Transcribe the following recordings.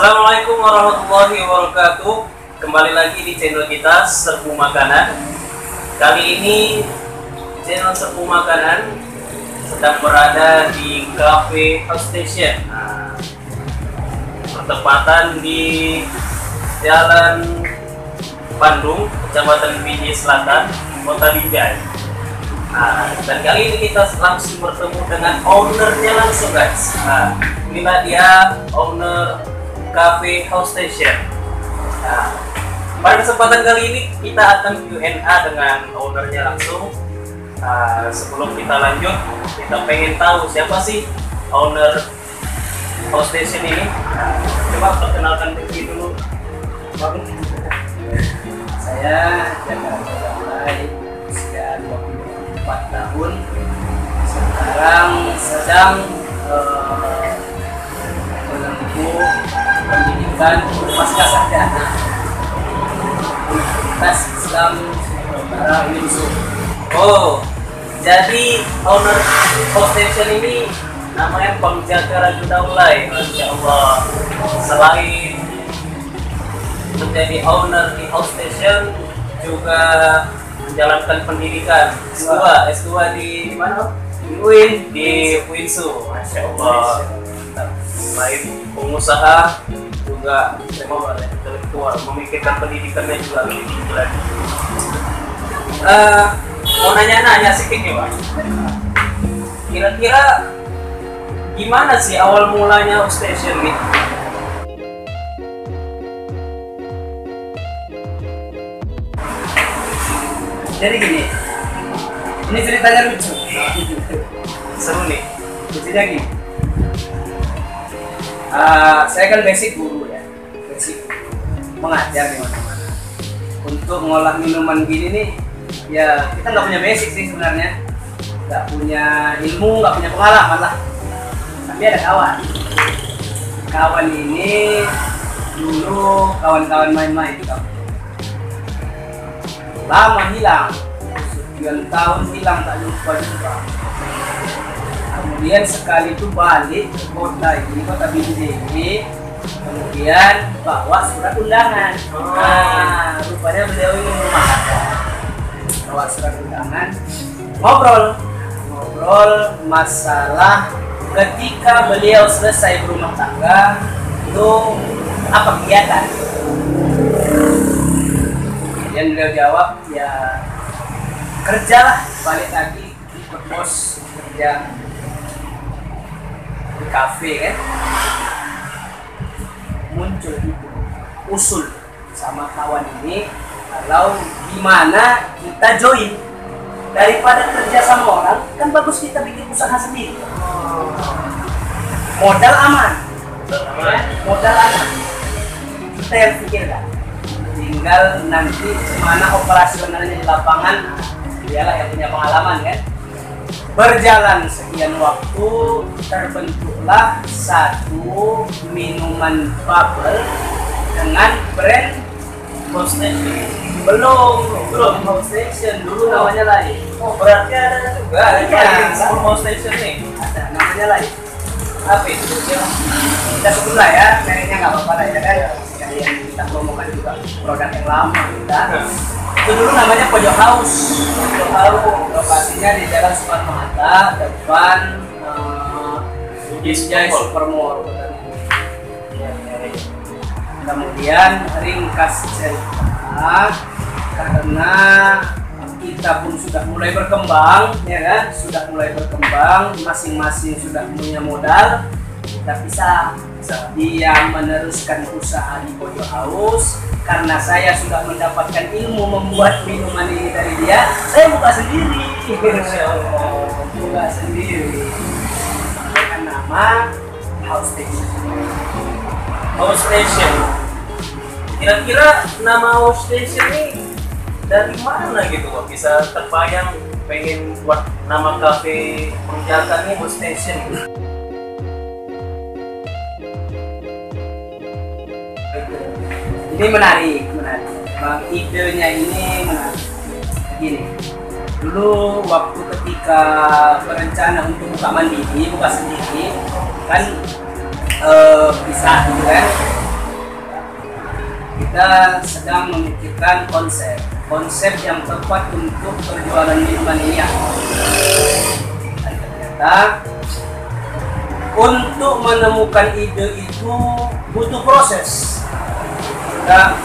Assalamualaikum warahmatullahi wabarakatuh. Kembali lagi di channel kita Serbu Makanan. Kali ini channel Serbu Makanan sedang berada di Cafe House Station. Bertepatan di Jalan Bandung, Kecamatan Binjai Selatan, Kota Binjai. Dan kali ini kita langsung bertemu dengan ownernya langsung, guys. Inilah dia owner Cafe House Station. Pada kesempatan kali ini kita akan Q&A dengan ownernya langsung. Sebelum kita lanjut, kita pengen tahu siapa sih owner House Station ini. Coba perkenalkan diri dulu, Bang. Saya Jaka Mulai, usia 24 tahun. Sekarang sedang menempuh pendidikan pasca sarjana Universitas Islam Nusantara UINSU. Oh, jadi owner House Station ini namanya Bang Jaka Rajundaulai. Masya Allah. Selain menjadi owner di House Station, juga menjalankan pendidikan S2 di mana? Di UINSU. Masya Allah. Selain pengusaha, juga intelektual, memikirkan pendidikannya juga lebih tinggi lagi. Mau nanya sedikit nih, Pak. Kira-kira gimana sih awal mulanya House Station nih? Jadi gini, ini ceritanya lucu. Seru nih. Lucunya gini. Saya kan basic guru ya, basic mengajar di mana-mana. Untuk mengolah minuman gini nih, ya kita nggak punya basic sih sebenarnya, nggak punya ilmu, nggak punya pengalaman lah. Tapi ada kawan. Kawan ini dulu kawan-kawan main-main di kampung. Lama hilang, sekian tahun hilang tak jumpa. Kemudian sekali itu balik ke kota ini, kota Binjai ini, kemudian bawa surat undangan. Rupanya beliau ini rumah bawa surat undangan, ngobrol masalah ketika beliau selesai berumah tangga itu apa kegiatan. Kemudian beliau jawab, ya kerjalah, balik lagi ikut bos kerja di kafe kan. Muncul itu usul sama kawan ini, kalau gimana kita join, daripada kerja sama orang kan bagus kita bikin usaha sendiri. Modal aman, kita yang pikirkan, tinggal nanti gimana operasionalnya di lapangan, dialah yang punya pengalaman kan. Berjalan sekian waktu, terbentuklah satu minuman bubble dengan brand House Station. Belum House Station, dulu namanya lain. Oh, berarti ada juga sebelum House Station nih. Ada namanya lain. Apa itu? Kita sebut lah ya, mereknya nggak apa-apa lah ya kan. Sekalian kita promokan juga produk yang lama kita. Itu dulu namanya Pojok House. Lokasinya di Jalan Soekarno-Hatta, depan Binjai Supermall. Kemudian ringkas cerita, karena kita pun sudah mulai berkembang, ya kan? Sudah mulai berkembang, masing-masing sudah punya modal. Kita bisa dia meneruskan usaha di Pojok House, karena saya sudah mendapatkan ilmu membuat minuman ini dari dia, saya buka sendiri. Buka sendiri dengan nama House Station. House Station. Kira-kira nama House Station ini dari mana gitu kok bisa terbayang pengen buat nama kafe menjaga nih House Station? Ini menarik. Bang, idenya ini menarik. Gini, dulu waktu ketika berencana untuk buka mandiri, buka sendiri, kan bisa gitu kan. kita sedang memikirkan konsep yang tepat untuk perjualan minuman ini ya. Dan ternyata untuk menemukan ide itu butuh proses. Kita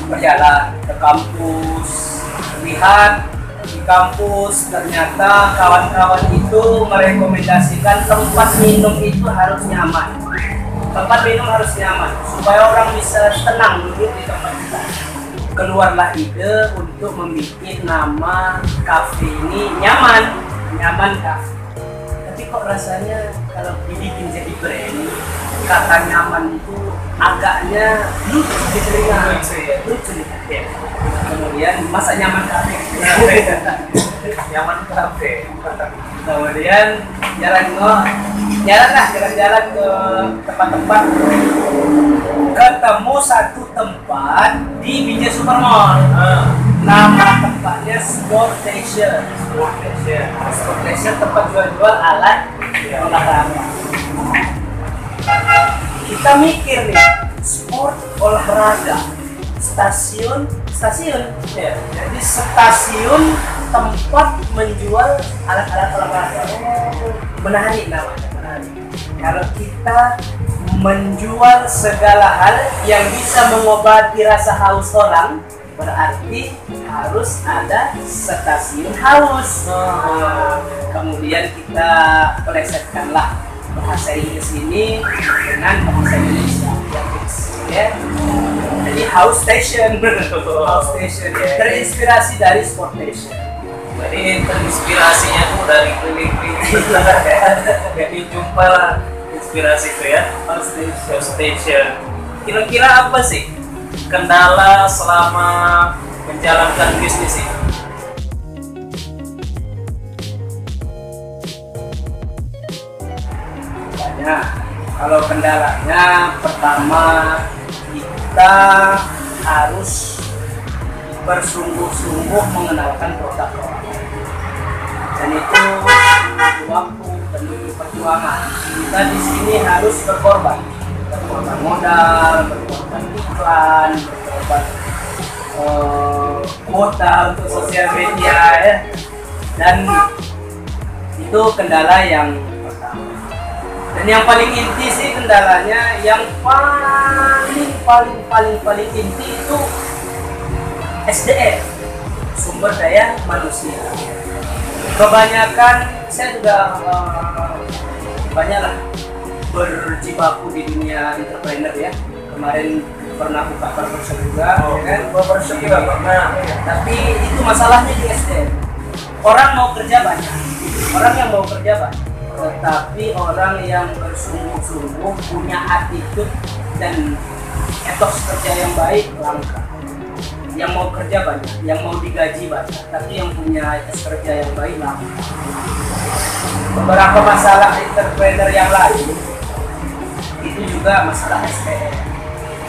berjalan ke kampus, lihat di kampus ternyata kawan-kawan itu merekomendasikan tempat minum itu harus nyaman. Tempat minum harus nyaman supaya orang bisa tenang duduk di tempat kita. Keluarlah ide untuk membuat nama kafe ini nyaman kafe. Tapi kok rasanya kalau dibikin jadi brand, kata nyaman itu agaknya lucu di telinga, lucu ya. Kemudian masa nyaman kafe, Nyaman kafe. kemudian jalan-jalan ke tempat-tempat, ketemu satu tempat di Bijaya Supermall. Nama tempatnya Sportation. Tempat jual-jual alat olahraga. Kita mikir nih, sport olahraga, stasiun ya. Jadi stasiun tempat menjual alat-alat olahraga. Menarik namanya, menarik. Kalau kita menjual segala hal yang bisa mengobati rasa haus orang, berarti harus ada stasiun haus. Kemudian kita plesetkanlah bahasa Inggris ini dengan bahasa Indonesia yang fix, ya. Jadi house station ya. Terinspirasi dari sport station. Jadi terinspirasinya tuh dari keliling-keliling. Jadi jumpa lah inspirasi itu ya. House station. Kira-kira apa sih kendala selama menjalankan bisnis ini? Banyak. Kalau kendalanya, pertama kita harus bersungguh-sungguh mengenalkan produk orang. Dan itu butuh waktu dan butuh perjuangan. Kita di sini harus berkorban modal, berkorban iklan, berkorban kuota untuk sosial media ya. Dan itu kendala yang pertama. Dan yang paling inti sih kendalanya, yang paling inti itu SDM, sumber daya manusia. Kebanyakan saya sudah banyaklah berjibaku di dunia entrepreneur ya. Kemarin pernah buka barbershop juga, ya kan? Barbershop juga pernah. Tapi itu masalahnya di SDM. Orang mau kerja banyak, tetapi orang yang bersungguh-sungguh punya attitude dan etos kerja yang baik langka. Yang mau kerja banyak, yang mau digaji banyak, tapi yang punya etos kerja yang baik langka. Beberapa masalah entrepreneur yang lain itu juga masalah SDM,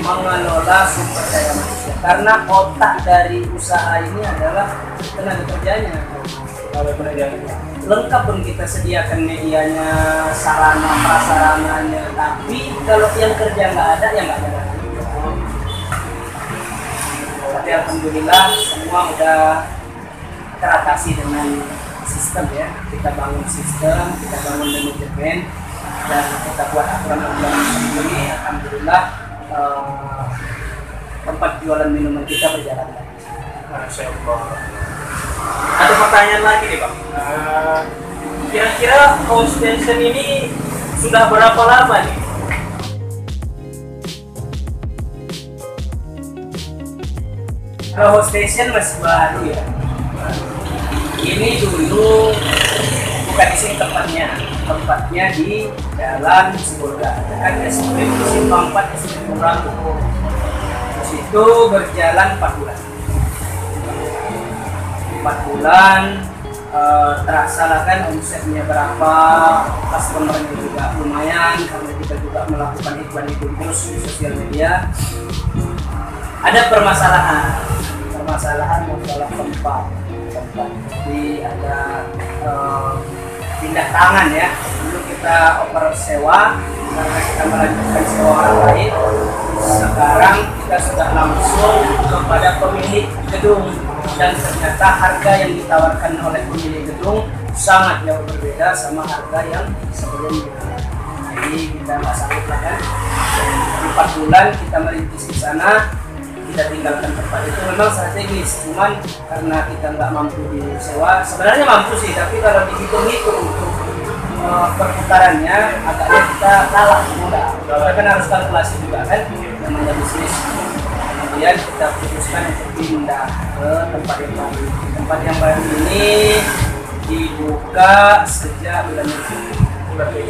mengelola sumber daya manusia. Karena otak dari usaha ini adalah tenaga kerjanya. Lengkap pun kita sediakan medianya, sarana prasarananya, tapi kalau yang kerja nggak ada, ya nggak ada. Tapi alhamdulillah semua udah teratasi dengan sistem ya. Kita bangun sistem, kita bangun manajemen, dan kita buat aturan-aturan ini. Alhamdulillah tempat jualan minuman kita berjalan. Masya Allah. Ada pertanyaan lagi nih Bang. Kira-kira house station ini sudah berapa lama nih? Kalau house station masih baru ya. Ini dulu bukan di sini tempatnya di Jalan Sibolga, dekat SP Simpang 4 SP Kurang. Di situ berjalan 4 bulan. 4 bulan terasa lah kan omsetnya berapa, customernya juga lumayan karena kita juga melakukan iklan itu terus di sosial media. Ada permasalahan masalah tempat. Jadi ada pindah tangan ya. Dulu kita oper sewa karena kita melanjutkan sewa orang lain. Sekarang kita sudah langsung pemilik gedung, dan ternyata harga yang ditawarkan oleh pemilik gedung sangat jauh berbeda sama harga yang sebelumnya. Jadi kita nggak sanggup lah kan. 4 bulan kita merintis di sana, kita tinggalkan tempat itu. Memang strategis, cuman karena kita nggak mampu disewa, sebenarnya mampu sih, tapi kalau dihitung-hitung untuk perputarannya agaknya kita kalah mudah. Kita kan harus kalkulasi juga kan, namanya bisnis. Kemudian kita putuskan untuk pindah ke tempat yang baru. Tempat yang baru ini dibuka sejak bulan Februari.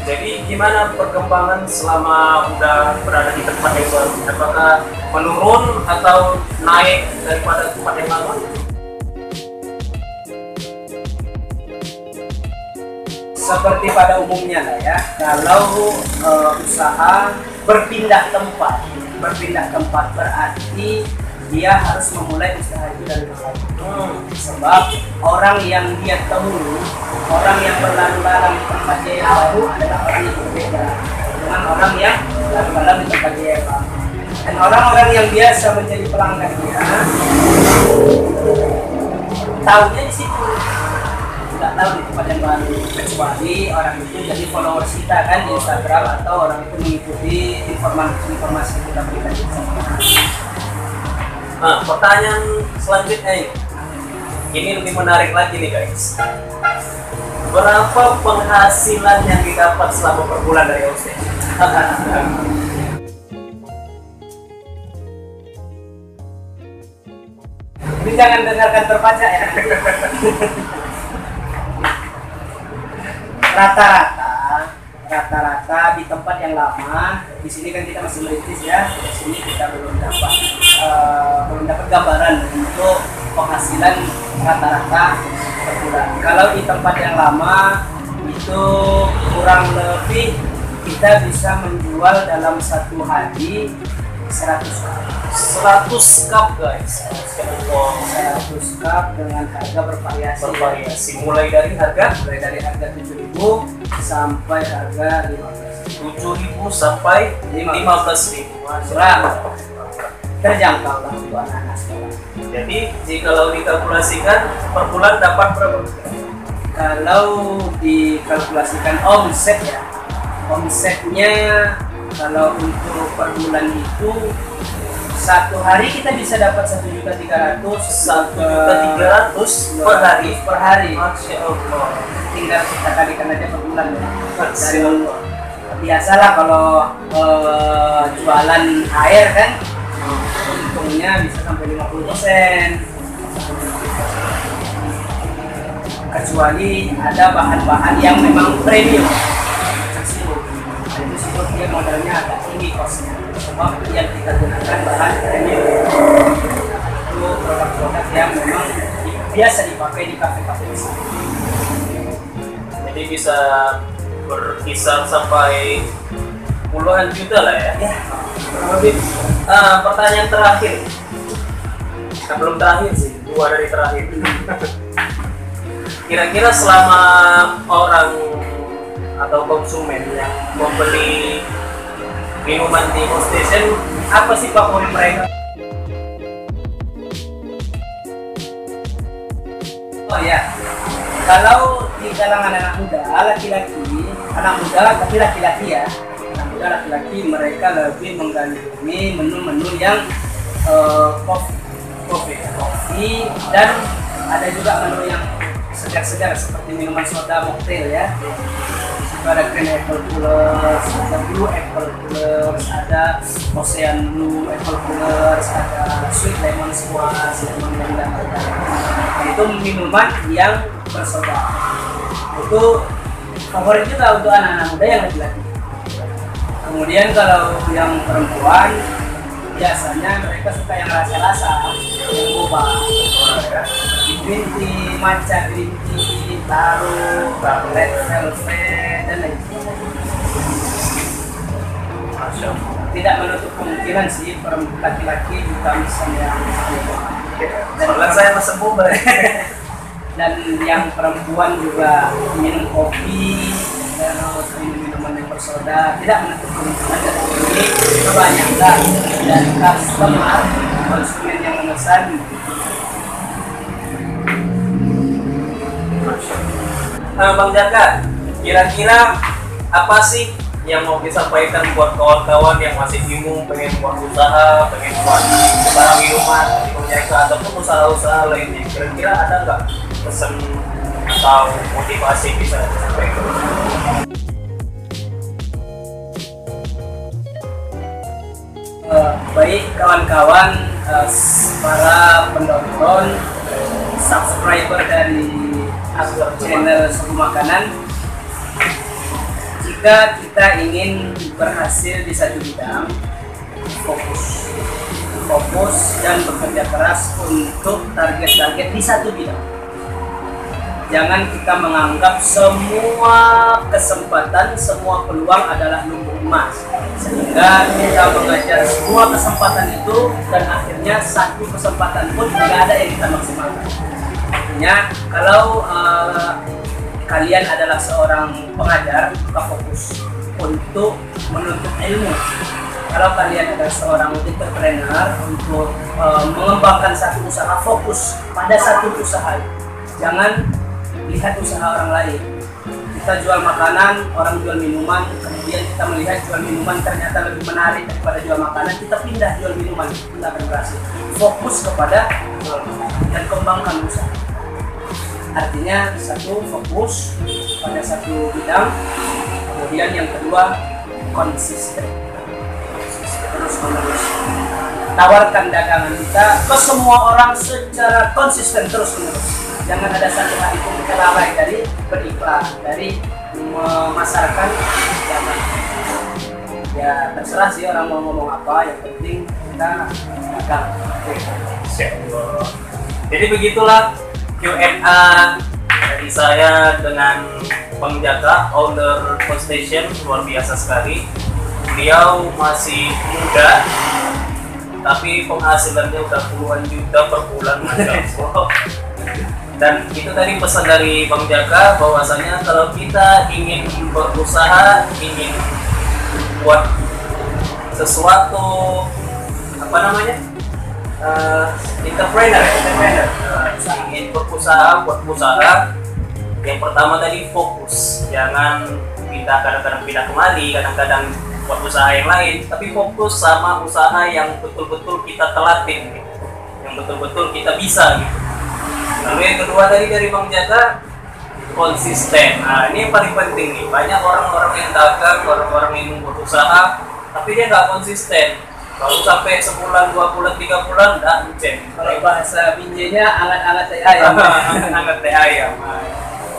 Jadi gimana perkembangan selama udah berada di tempat yang baru? Apakah menurun atau naik daripada tempat yang lama? Seperti pada umumnya lah ya, kalau usaha berpindah tempat berarti dia harus memulai usaha itu dari nol. Sebab orang yang dia temui, orang yang berlalu-lalang di tempat dia yang baru adalah orang yang berbeda dengan orang yang berlalu-lalang di tempat dia yang lama. Dan orang-orang yang biasa menjadi pelanggannya tahunya di situ, nggak tahu di tempat yang baru, kecuali orang itu jadi followers kita kan di Instagram, atau orang itu mengikuti informasi yang kita berikan di Instagram. Nah, pertanyaan selanjutnya ini lebih menarik lagi nih guys. Berapa penghasilan yang didapat selama per bulan dari hosting? Ini jangan dengarkan terbaca ya. Rata-rata di tempat yang lama, di sini kan kita masih merintis ya, di sini kita belum dapat gambaran untuk penghasilan rata-rata per bulan. Kalau di tempat yang lama itu kurang lebih kita bisa menjual dalam satu hari 100 cup guys. 100 cup dengan harga bervariasi. Mulai dari harga 7.000 sampai harga 7.000 sampai 15.000. Terjangkau lah untuk anak-anak sekolah. Jadi jikalau dikalkulasikan per bulan dapat berapa? Kalau dikalkulasikan omset ya, omsetnya kalau untuk per bulan itu satu hari kita bisa dapat 1.300.000 per hari. Masya Allah. Tinggal kita kalikan aja per bulan ya. Dan biasalah kalau jualan air kan, untungnya bisa sampai 50%. Kecuali ada bahan-bahan yang memang premium. Itu sirup dia modalnya agak tinggi kosnya, sebab yang kita gunakan bahan premium. Itu produk-produk yang memang biasa dipakai di kafe-kafe besar. Jadi bisa berkisar sampai puluhan juta lah ya. Lebih. Pertanyaan terakhir. Belum terakhir sih, 2 dari terakhir. Kira-kira selama orang atau konsumen yang membeli minuman di Host Station, apa sih favorit mereka? Oh ya, kalau di kalangan anak muda tapi laki-laki ya, anak muda laki-laki, mereka lebih menggandrungi menu-menu yang kopi, dan ada juga menu yang segar-segar seperti minuman soda mocktail ya. Ada green apple coolers, ada blue apple coolers, ada ocean blue apple coolers, ada sweet lemon squash, lemon dan itu minuman yang bersoda. Itu favorit juga untuk anak-anak muda yang laki-laki. Kemudian kalau yang perempuan, biasanya mereka suka yang rasa-rasa, yang boba, green tea, matcha green tea, taro, red velvet, dan lain sebagainya. Tidak menutup kemungkinan sih laki-laki juga misalnya Soalnya saya masih boba. Dan yang perempuan juga minum kopi dan minum minuman yang bersoda, tidak menutup kemungkinan. ini kebanyakan dari customer konsumen yang memesan. Bang Jaka, kira-kira apa sih yang mau disampaikan buat kawan-kawan yang masih bingung pengen buat usaha, pengen buat barang minuman di Bang Jaka ataupun usaha-usaha lainnya? Kira-kira ada nggak pesan atau motivasi bisa disampaikan? Baik kawan-kawan, para penonton, subscriber dari channel Suku Makanan, jika kita ingin berhasil di satu bidang, fokus dan bekerja keras untuk target-target di satu bidang. Jangan kita menganggap semua kesempatan, semua peluang adalah lumbung emas, sehingga kita mengajar semua kesempatan itu dan akhirnya satu kesempatan pun tidak ada yang kita maksimalkan. Artinya kalau kalian adalah seorang pengajar, maka fokus untuk menuntut ilmu. Kalau kalian adalah seorang entrepreneur, untuk mengembangkan satu usaha, fokus pada satu usaha. Jangan lihat usaha orang lain. Kita jual makanan, orang jual minuman, kemudian kita melihat jual minuman ternyata lebih menarik daripada jual makanan, kita pindah jual minuman, kita akan berhasil. Fokus kepada jual makanan dan kembangkan usaha. Artinya satu, fokus pada satu bidang, kemudian yang kedua konsisten, terus menerus. Tawarkan dagangan kita ke semua orang secara konsisten terus menerus. Jangan ada satu hari pun kita lalai dari beriklan, dari memasarkan dagangan. Ya terserah sih orang mau ngomong apa, yang penting kita dagang. Jadi begitulah Q&A dari saya dengan Bang Jaka, owner Food Station. Luar biasa sekali. Beliau masih muda, tapi penghasilannya udah puluhan juta per bulan. Dan itu tadi pesan dari Bang Jaka, bahwasanya kalau kita ingin berusaha, ingin buat sesuatu, apa namanya, entrepreneur, ingin berusaha, buat usaha, yang pertama tadi fokus. Jangan pindah, kadang-kadang pindah kemari, kadang-kadang buat usaha yang lain, tapi fokus sama usaha yang betul-betul kita telatin, yang betul-betul kita bisa gitu. Lalu yang kedua tadi dari Bang Jaka, konsisten. Nah ini yang paling penting nih. Banyak orang-orang yang dagang, orang-orang yang berusaha, tapi dia nggak konsisten. Baru sampai sebulan, 2 bulan, 3 bulan, dah encen. Kalau bahasa pinjenya angat-angat teh ayam. Angat teh ayam.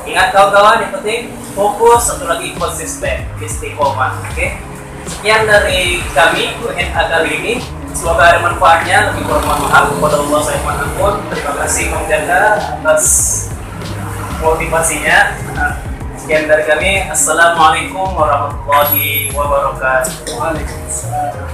Ingat kawan-kawan, yang penting fokus, satu lagi konsisten, istiqomah. Oke? Sekian dari kami Q&A kali ini. Semoga ada manfaatnya. Lebih kurang mohon maaf kepada Allah saya mohon. Terima kasih Bang Jaka atas motivasinya. Sekian dari kami. Assalamualaikum warahmatullahi wabarakatuh. Waalaikumsalam.